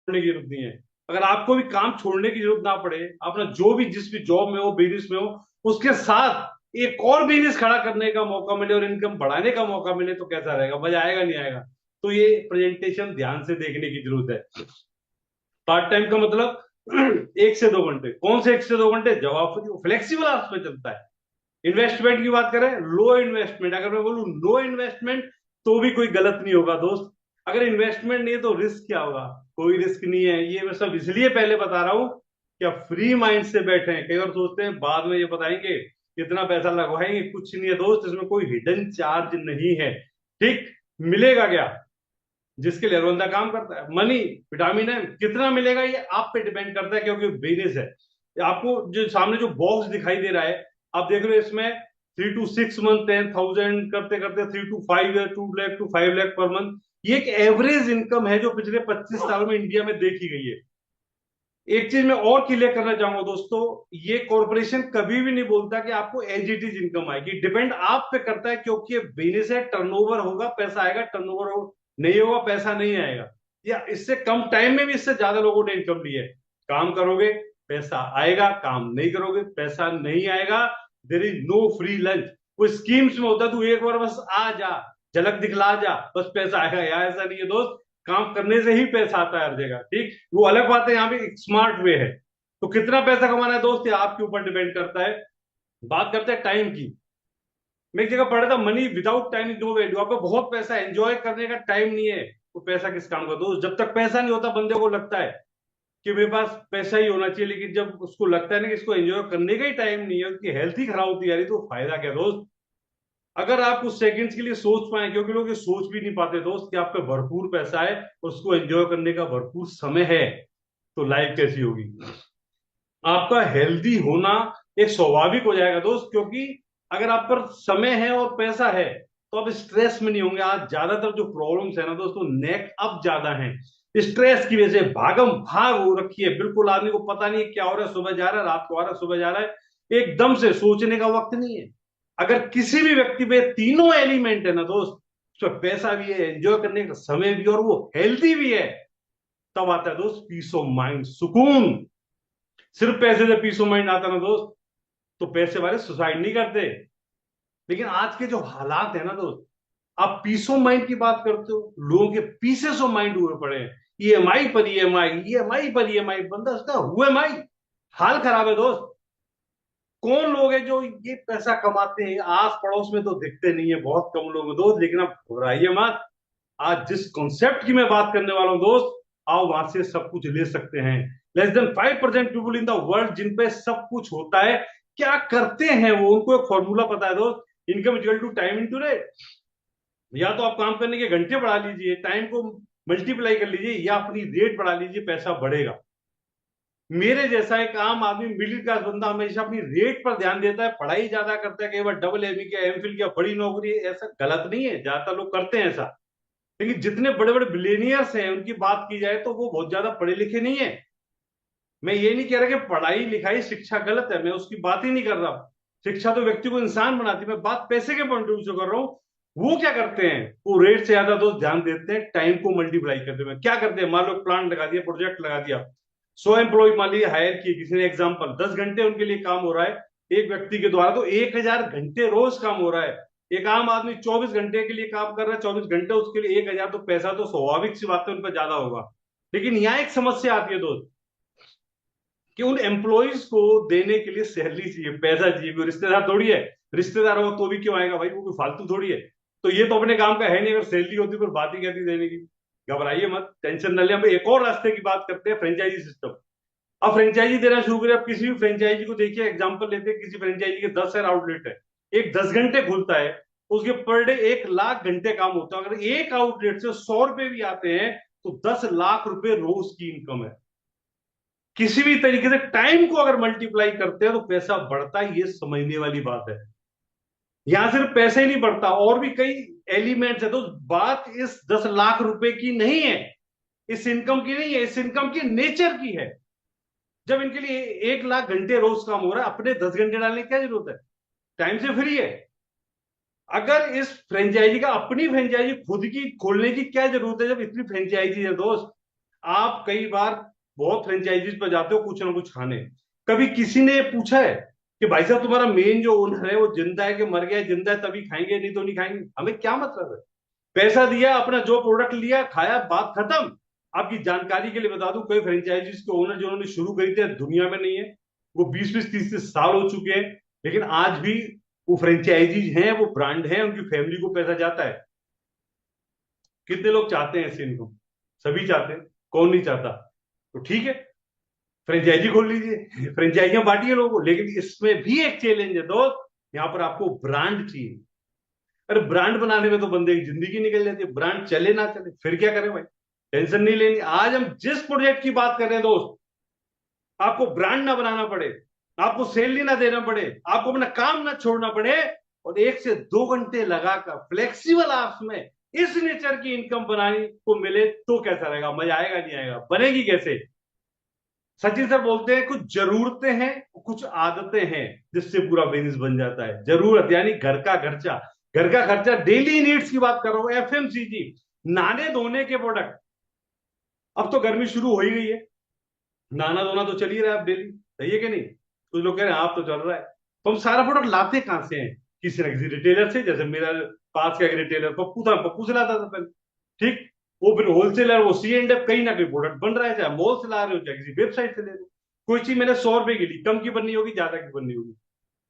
छोड़ने की जरूरत नहीं है। अगर आपको भी काम छोड़ने की जरूरत ना पड़े, अपना जो भी जिस भी जॉब में हो, बिजनेस में हो, उसके साथ एक और बिजनेस खड़ा करने का मौका मिले और इनकम बढ़ाने का मौका मिले, तो कैसा रहेगा? मजा आएगा नहीं आएगा? तो ये प्रेजेंटेशन ध्यान से देखने की जरूरत है। पार्ट टाइम का मतलब 1 से 2 घंटे। कौन से 1 से 2 घंटे? जवाब फ्लेक्सिबल आवर्स में चलता है। इन्वेस्टमेंट की बात करें, लो इन्वेस्टमेंट। अगर मैं बोलूं नो इन्वेस्टमेंट, तो भी कोई गलत नहीं होगा दोस्त। अगर इन्वेस्टमेंट नहीं है तो रिस्क क्या होगा? कोई रिस्क नहीं है। ये मैं सब इसलिए पहले बता रहा हूं कि आप फ्री माइंड से बैठे हैं। कई बार सोचते हैं बाद में ये बताएंगे कितना पैसा लगवाएंगे। कुछ नहीं है दोस्त, इसमें कोई हिडन चार्ज नहीं है। ठीक? मिलेगा क्या? जिसके लिए बंदा काम करता है। मनी विटामिन है, कितना मिलेगा ये आप पे डिपेंड करता है, क्योंकि बिजनेस है। आपको जो सामने जो बॉक्स दिखाई दे रहा है, आप देख रहे हो इसमें 3 to 6 मंथ 10,000 करते करते 3 to 5 या 2 lakh to 5 lakh per month. ये एक एवरेज इनकम है जो पिछले 25 साल में इंडिया में देखी गई है। एक चीज मैं और क्लियर करना चाहूंगा दोस्तों, ये कॉर्पोरेशन कभी भी नहीं बोलता कि आपको एज इट इज इनकम आएगी। डिपेंड आप पे करता है, क्योंकि ये बिजनेस है। टर्नओवर होगा पैसा आएगा, टर्नओवर हो नहीं होगा पैसा नहीं आएगा। या इससे कम टाइम में भी इससे ज्यादा लोगों ने इनकम ली है। काम करोगे पैसा आएगा, काम नहीं करोगे पैसा नहीं आएगा। There is no free lunch. कोई स्कीम्स में होता तू एक बार बस आ जा, झलक दिखला जा, बस पैसा आएगा। यहाँ ऐसा नहीं है दोस्त। काम करने से ही पैसा आता है हर जगह। ठीक? वो अलग बात है, यहाँ पे एक स्मार्ट वे है। तो कितना पैसा कमाना है दोस्त, ये आपके ऊपर डिपेंड करता है। बात करते हैं टाइम की। मैं एक जगह पढ़ा था, money without time is no value. आपको बहुत पैसा, एंजॉय करने का टाइम नहीं है, तो पैसा किस काम का दोस्त? जब तक पैसा नहीं होता बंदे को लगता है कि मेरे पास पैसा ही होना चाहिए, लेकिन जब उसको लगता है ना कि इसको एंजॉय करने का ही टाइम नहीं है, उसकी हेल्थ ही खराब होती जा रही, तो फायदा क्या दोस्त? अगर आप कुछ सेकंड्स के लिए सोच पाए, क्योंकि लोग ये सोच भी नहीं पाते दोस्त कि आप पे भरपूर पैसा है और उसको एंजॉय करने का भरपूर समय है, तो लाइफ कैसी होगी? आपका हेल्दी होना एक स्वाभाविक हो जाएगा दोस्त, क्योंकि अगर आप पर समय है और पैसा है तो आप स्ट्रेस में नहीं होंगे। आज ज्यादातर जो प्रॉब्लम्स है ना दोस्तों, नेक अप ज्यादा है। स्ट्रेस की वजह से भागम भाग हो रखी है। बिल्कुल आदमी को पता नहीं क्या हो रहा है, सुबह जा रहा है, रात को आ रहा है, सुबह जा रहा है, एकदम से सोचने का वक्त नहीं है। अगर किसी भी व्यक्ति पे तीनों एलिमेंट है ना दोस्त, उसमें पैसा भी है, एंजॉय करने का समय भी, और वो हेल्थी भी है, तब आता है दोस्त पीस ऑफ माइंड, सुकून। सिर्फ पैसे से पीस ऑफ माइंड आता ना दोस्त, तो पैसे वाले सुसाइड नहीं करते। लेकिन आज के जो हालात है ना दोस्त, आप पीस ऑफ माइंड की बात करते हो, लोगों के पीसेस ऑफ माइंड हुए पड़े हैं। ईएमआई पर ईएमआई, ईएमआई पर ईएमआई, बंदा उसका हुए माई। हाल खराब है दोस्त। कौन लोग हैं जो ये पैसा कमाते हैं? आस पड़ोस में तो दिखते नहीं है, बहुत कम लोग हैं दोस्त। लेकिन आप घबराइए मत। आज जिस कॉन्सेप्ट की मैं बात करने वाला हूं दोस्त, आओ वहां से सब कुछ ले सकते हैं। Less than 5% people in the world जिन पे सब कुछ होता है, क्या करते हैं वो? उनको एक फॉर्मूला पता है दोस्त, income equal to time into rate. या तो आप काम करने के घंटे बढ़ा लीजिए, टाइम को मल्टीप्लाई कर लीजिए, या अपनी रेट बढ़ा लीजिए, पैसा बढ़ेगा। मेरे जैसा एक आम आदमी, मिडिल क्लास बंदा, हमेशा अपनी रेट पर ध्यान देता है, पढ़ाई ज्यादा करता है, कई बार डबल एमई किया, एमफिल किया, बड़ी नौकरी है। ऐसा गलत नहीं है, ज्यादातर लोग करते हैं ऐसा। लेकिन जितने बड़े बड़े बिलियनियर्स हैं उनकी बात की जाए तो वो बहुत ज्यादा पढ़े लिखे नहीं है। मैं ये नहीं कह रहा कि पढ़ाई लिखाई शिक्षा गलत है, मैं उसकी बात ही नहीं कर रहा। शिक्षा तो व्यक्ति को इंसान बनाती है। मैं बात पैसे के पॉइंट ऑफ व्यू से कर रहा हूँ। वो क्या करते हैं? वो रेट से ज्यादा दोस्त ध्यान देते हैं टाइम को मल्टीप्लाई करते हैं। क्या करते हैं? मान लो प्लान लगा दिया, प्रोजेक्ट लगा दिया, 100 एम्प्लॉय मान लीजिए हायर किए किसी ने, एग्जाम्पल 10 घंटे उनके लिए काम हो रहा है एक व्यक्ति के द्वारा, तो 1,000 घंटे रोज काम हो रहा है। एक आम आदमी 24 घंटे के लिए काम कर रहा है, 24 घंटे उसके लिए 1,000, तो पैसा तो स्वाभाविक सी बात है उन पर ज्यादा होगा। लेकिन यहाँ एक समस्या आती है दोस्त, कि उन एम्प्लॉयज को देने के लिए सैलरी चाहिए, पैसा चाहिए। कोई रिश्तेदार थोड़ी है। रिश्तेदार हो तो भी क्यों आएगा भाई, वो कोई फालतू थोड़ी है। तो ये तो अपने काम का है नहीं, अगर सैलरी होती फिर बात ही क्या थी देने की। घबराइए मत, टेंशन न ले। हम एक और रास्ते की बात करते हैं, फ्रेंचाइजी सिस्टम। अब फ्रेंचाइजी देना शुरू करें। अब किसी भी फ्रेंचाइजी को देखिए, एग्जांपल लेते हैं, किसी फ्रेंचाइजी के 10 आउटलेट है, एक 10 घंटे खुलता है, उसके पर डे 1 लाख घंटे काम होता है। अगर एक आउटलेट से 100 रुपए भी आते हैं, तो 10 लाख रुपए रोज की इनकम है। किसी भी तरीके से टाइम को अगर मल्टीप्लाई करते हैं तो पैसा बढ़ता है, ये समझने वाली बात है। यहां सिर्फ पैसे ही नहीं बढ़ता, और भी कई एलिमेंट्स है। तो बात इस 10 लाख रुपए की नहीं है, इस इनकम की नहीं है, इस इनकम की नेचर की है। जब इनके लिए 1 लाख घंटे रोज काम हो रहा है, अपने 10 घंटे डालने की क्या जरूरत है? टाइम से फ्री है। अगर इस फ्रेंचाइजी का, अपनी फ्रेंचाइजी खुद की खोलने की क्या जरूरत है, जब इतनी फ्रेंचाइजी है दोस्त? आप कई बार बहुत फ्रेंचाइजीज पर जाते हो कुछ ना कुछ खाने, कभी किसी ने पूछा है कि भाई साहब तुम्हारा मेन जो ओनर है वो जिंदा है कि मर गया है? जिंदा है तभी खाएंगे, नहीं तो नहीं खाएंगे। हमें क्या मतलब है? पैसा दिया, अपना जो प्रोडक्ट लिया, खाया, बात खत्म। आपकी जानकारी के लिए बता दूं, कई फ्रेंचाइजीज के ओनर जिन्होंने शुरू करी थी दुनिया में नहीं है। वो 20-20 30 साल हो चुके हैं, लेकिन आज भी वो फ्रेंचाइजीज हैं, वो ब्रांड हैं, उनकी फैमिली को पैसा जाता है। कितने लोग चाहते हैं ऐसे इनकम? सभी चाहते हैं, कौन नहीं चाहता? तो ठीक है, फ्रेंचाइजी खोल लीजिए, फ्रेंचाइजियां बांटिए लोगों को। लेकिन इसमें भी एक चैलेंज है दोस्त, यहाँ पर आपको ब्रांड चाहिए। अरे ब्रांड बनाने में तो बंदे की जिंदगी निकल जाती है, ब्रांड चले ना चले फिर क्या करें भाई? टेंशन नहीं लेनी। आज हम जिस प्रोजेक्ट की बात कर रहे हैं दोस्त, आपको ब्रांड ना बनाना पड़े, आपको सैलरी ना देना पड़े, आपको अपना काम ना छोड़ना पड़े, और 1 से 2 घंटे लगाकर फ्लेक्सिबल आवर्स में इस नेचर की इनकम बनाने को मिले, तो कैसा रहेगा? मजा आएगा नहीं आएगा? बनेगी कैसे? सचिन सर बोलते हैं कुछ जरूरतें हैं, कुछ आदतें हैं, जिससे पूरा बिजनेस बन जाता है। जरूरत यानी घर का खर्चा, घर का खर्चा, डेली नीड्स की बात कर रहा हूं, एफएमसीजी, नहाने धोने के प्रोडक्ट। अब तो गर्मी शुरू हो ही गई है, नहाना धोना तो चल ही रहा है अब डेली, सही है कि नहीं? कुछ लोग कह रहे हैं आप तो चल रहा है। तो हम सारा प्रोडक्ट लाते कहां से हैं? किसी ना किसी रिटेलर से। जैसे मेरा पास का एक रिटेलर पप्पू था, पप्पू से लाता था पहले, ठीक। वो फिर होलसेलर, वो सी एंड एफ, कहीं ना कहीं प्रोडक्ट बन रहा है, चाहे मॉल से ला रहे हो चाहे किसी वेबसाइट से ले रहे हो। कोई चीज मैंने 100 रुपए की ली, कम की बननी होगी ज्यादा की बननी होगी?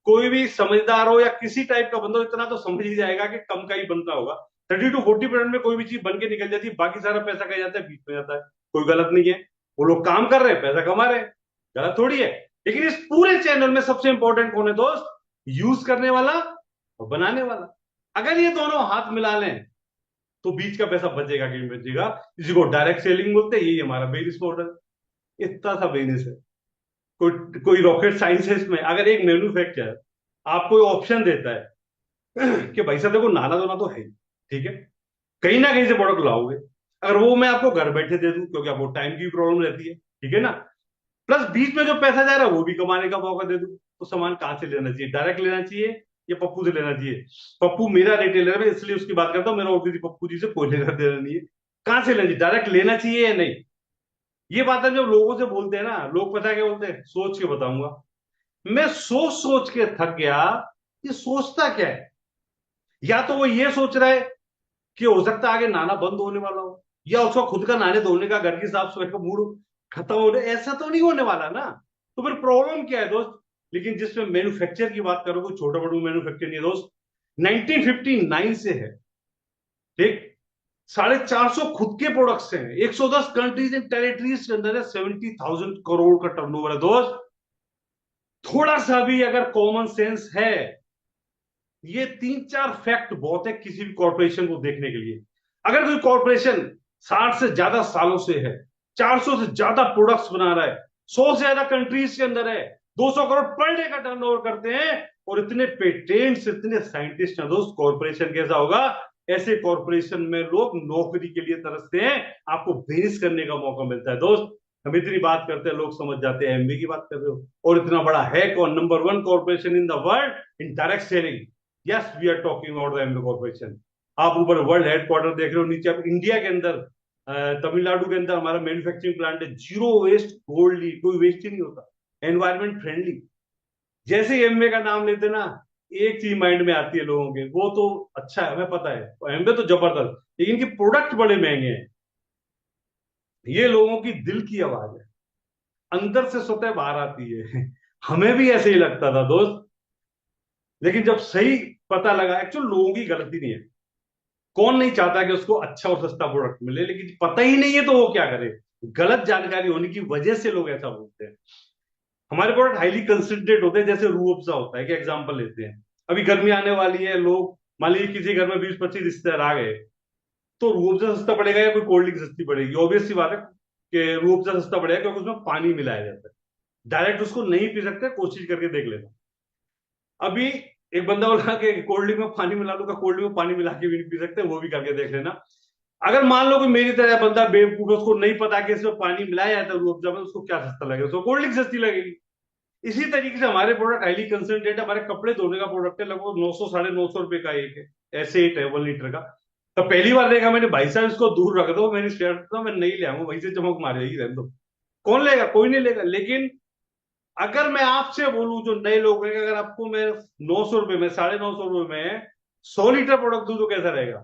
कोई भी समझदार हो या किसी टाइप का बंदा हो, इतना तो समझ ही जाएगा कि कम का ही बनता होगा। 30 to 40% में कोई भी चीज बन के निकल जाती है, बाकी सारा पैसा कह जाता है, बीच में जाता है। कोई गलत नहीं है, वो लोग काम कर रहे हैं, पैसा कमा रहे हैं, गलत थोड़ी है। लेकिन इस पूरे चैनल में सबसे इंपॉर्टेंट कौन है दोस्त? यूज करने वाला और बनाने वाला। अगर ये दोनों हाथ मिला लें, तो बीच का पैसा बचेगा कि नहीं बचेगा? इसी को डायरेक्ट सेलिंग बोलते हैं, यही हमारा बिजनेस मॉडल। इतना सा बिजनेस है, कोई कोई रॉकेट साइंस है इसमें? अगर एक मैन्युफैक्चरर आपको ऑप्शन देता है कि भाई साहब देखो नहाना धोना तो है ही, ठीक है, कहीं ना कहीं से प्रोडक्ट लाओगे, अगर वो मैं आपको घर बैठे दे दूं, क्योंकि आपको टाइम की प्रॉब्लम रहती है, ठीक है ना, प्लस बीच में जो पैसा जा रहा है वो भी कमाने का मौका दे दूं, तो सामान कहां से लेना चाहिए? डायरेक्ट लेना चाहिए या पप्पू से लेना चाहिए? पप्पू मेरा रिटेलर है, इसलिए उसकी बात करता हूं, मेरा ऑब्वियसली पप्पू जी से कोई लेना देना नहीं है। कहां से लेना चाहिए? डायरेक्ट लेना चाहिए या नहीं? ये बात हम जब लोगों से बोलते हैं ना, लोग पता है क्या बोलते हैं? सोच के बताऊंगा। मैं सोच सोच के थक गया। ये सोचता क्या है? या तो वो ये सोच रहा है कि हो सकता है आगे नहाना बंद होने वाला हो, या उसका खुद का नहाने धोने का, घर की साफ सफाई का मूड खत्म हो रहा है। ऐसा तो नहीं होने वाला ना। तो फिर प्रॉब्लम क्या है दोस्त? लेकिन जिसमें मैन्युफैक्चर की बात करो, कोई छोटा बड़ा मैन्युफैक्चर नहीं है दोस्त। 1959 से है, ठीक। 450 खुद के प्रोडक्ट्स हैं, 110 कंट्रीज एंड टेरिटरीज के अंदर है, 70,000 करोड़ का टर्नओवर है दोस्त। थोड़ा सा भी अगर कॉमन सेंस है, ये 3-4 फैक्ट बहुत है किसी भी कॉर्पोरेशन को देखने के लिए। अगर कोई कॉर्पोरेशन 60 से ज्यादा सालों से है, 400 से ज्यादा प्रोडक्ट्स बना रहा है, 100 से ज्यादा कंट्रीज के अंदर है, 200 करोड़ पर डे का टर्नओवर करते हैं, और इतने पेटेंट्स, इतने साइंटिस्ट हैं दोस्त, कॉर्पोरेशन कैसा होगा? ऐसे कॉर्पोरेशन में लोग नौकरी के लिए तरसते हैं, आपको बिजनेस करने का मौका मिलता है दोस्त। हम इतनी बात करते हैं, लोग समझ जाते हैं एमबी की बात कर रहे हो, और इतना बड़ा है कौन? Number 1 corporation in the world in direct selling. Yes, we are talking about the MB corporation. आप ऊपर वर्ल्ड हेडक्वार्टर देख रहे हो, नीचे आप इंडिया के अंदर, तमिलनाडु के अंदर हमारा मैन्युफैक्चरिंग प्लांट है। जीरो वेस्ट, गोल्डली, कोई वेस्ट ही नहीं होता, एनवायरमेंट फ्रेंडली। जैसे ही एमवे का नाम लेते ना, एक चीज माइंड में आती है लोगों के, वो तो अच्छा है, हमें पता है एमवे तो जबरदस्त, लेकिन इनके प्रोडक्ट बड़े महंगे हैं। ये लोगों की दिल की आवाज है, अंदर से स्वतः बाहर आती है। हमें भी ऐसे ही लगता था दोस्त, लेकिन जब सही पता लगा, एक्चुअल लोगों की गलती नहीं है। कौन नहीं चाहता कि उसको अच्छा और सस्ता प्रोडक्ट मिले, लेकिन पता ही नहीं है तो वो क्या करे? गलत जानकारी होने की वजह से लोग ऐसा बोलते हैं। हमारे प्रोडक्ट हाईली कंसंट्रेट होते हैं, जैसे रूह अफ़ज़ा होता है, कि एग्जांपल लेते हैं, अभी गर्मी आने वाली है, लोग मान लीजिए किसी घर में 20-25 रिश्तेदार आ गए, तो रूह अफ़ज़ा सस्ता पड़ेगा या कोई कोल्ड ड्रिंक सस्ती पड़ेगी? ऑब्वियस सी बात है कि रूह अफ़ज़ा सस्ता पड़ेगा, क्योंकि उसमें पानी मिलाया जाता है। डायरेक्ट उसको नहीं पी सकते, कोशिश करके देख लेना। अभी एक बंदा बोला कि कोल्ड ड्रिंक में पानी मिला लूंगा, कोल्ड ड्रिंक में पानी मिला के भी नहीं पी सकते, वो भी करके देख लेना। अगर मान लो कि मेरी तरह बंदा बेवकूफ है, उसको नहीं पता कि इसमें पानी मिलाया जाता है रूह अफ़ज़ा में, उसको क्या सस्ता लगेगा? उसको कोल्ड ड्रिंक सस्ती लगेगी। इसी तरीके से हमारे प्रोडक्ट हाईली कंसंट्रेट है। हमारे कपड़े धोने का प्रोडक्ट है, लगभग 900 950 रुपए का एक है, ऐसे 1 है 1 लीटर का। तो पहली बार देखा मैंने, भाई साहब इसको दूर रख दो, मेरी शर्ट तो मैं नहीं ले आऊंगा, वहीं से चमक मार जाएगी, रहने दो। कौन लेगा? कोई नहीं लेगा। लेकिन अगर मैं आपसे बोलूं, जो नए लोग हैं, कि अगर आपको मैं 900 रुपए में, 950 रुपए में 100 लीटर प्रोडक्ट दूं तो कैसा रहेगा?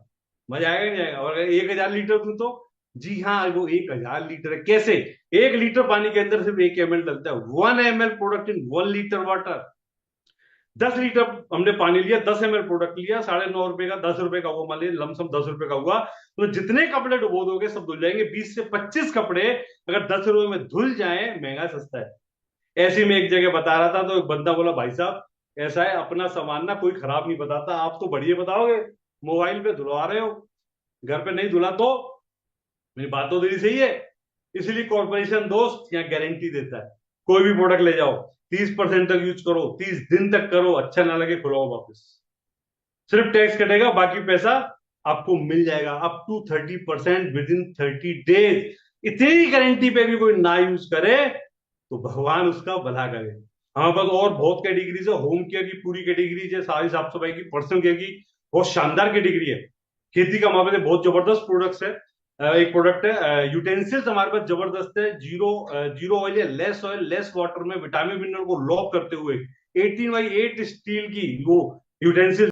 मजा आएगा नहीं आएगा? और अगर 1000 लीटर दूं तो? जी हाँ, वो 1000 लीटर है। कैसे? 1 लीटर पानी के अंदर सिर्फ 1 ml डलता है, 1 ml product in 1 litre water. 10 litre हमने पानी लिया, 10 ml प्रोडक्ट लिया, 9.5 रुपए का, 10 रुपए का, वो मान लीजिए लमसम 10 रुपए का हुआ, तो जितने कपड़े डुबो दोगे सब धुल जाएंगे। 20 से 25 कपड़े अगर 10 रुपए में धुल जाए, महंगा सस्ता है। ऐसे ही मैं एक जगह बता रहा था, तो एक बंदा बोला, भाई साहब ऐसा है, अपना सामान ना कोई खराब नहीं बताता, आप तो बढ़िया बताओगे, मोबाइल पे धुलवा रहे हो, घर पे नहीं धुला तो? मेरी बात तो तेरी सही है। इसलिए कॉर्पोरेशन दोस्त यहाँ गारंटी देता है, कोई भी प्रोडक्ट ले जाओ, 30% तक यूज करो, 30 दिन तक करो, अच्छा ना लगे खुलाओ वापस। सिर्फ टैक्स कटेगा, बाकी पैसा आपको मिल जाएगा, up to 30% with in 30 days. इतनी गारंटी पे भी कोई ना यूज करे तो भगवान उसका भला करे। हमारे पास और बहुत कैटेगरीज है, होम केयर की पूरी कैटेगरीज है, सारी साफ सफाई की, पर्सनल केयर की बहुत शानदार कैटेगरी है। खेती का हमारे पास बहुत जबरदस्त प्रोडक्ट्स है। एक प्रोडक्ट है यूटेंसिल्स, हमारे पास जबरदस्त है, zero zero oil less water में विटामिन मिनरल को लॉक करते हुए 18x8 स्टील की वो यूटेंसिल्स